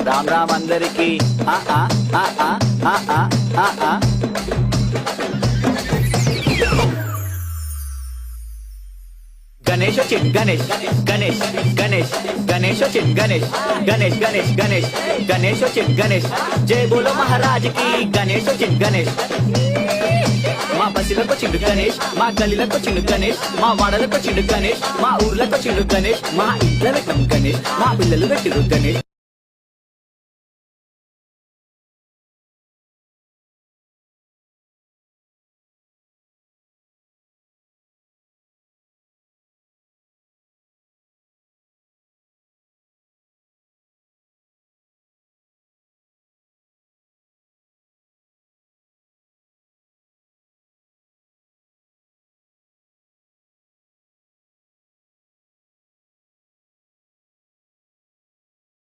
రామ్ రామ్ అందరికి ఆ ఆ ఆ ఆ ఆ ఆ ఆ ఆ. గణేష్ వచ్చింది గణేష్ గణేష్ గణేష్ గణేష్ వచ్చింది గణేష్ గణేష్ గణేష్ గణేష్ గణేష్ వచ్చింది గణేష్. జై బోలో మహారాజుకి గణేష్ వచ్చింది గణేష్. మా బస్సులకు వచ్చిండు గణేష్, మా గల్లీలకు వచ్చిండు గణేష్, మా వాడలకు వచ్చిండు గణేష్, మా ఊర్లకు వచ్చిండు గణేష్, మా ఇంట్లో పెట్టినాం గణేష్, మా పిల్లలు పెట్టిరు గణేష్.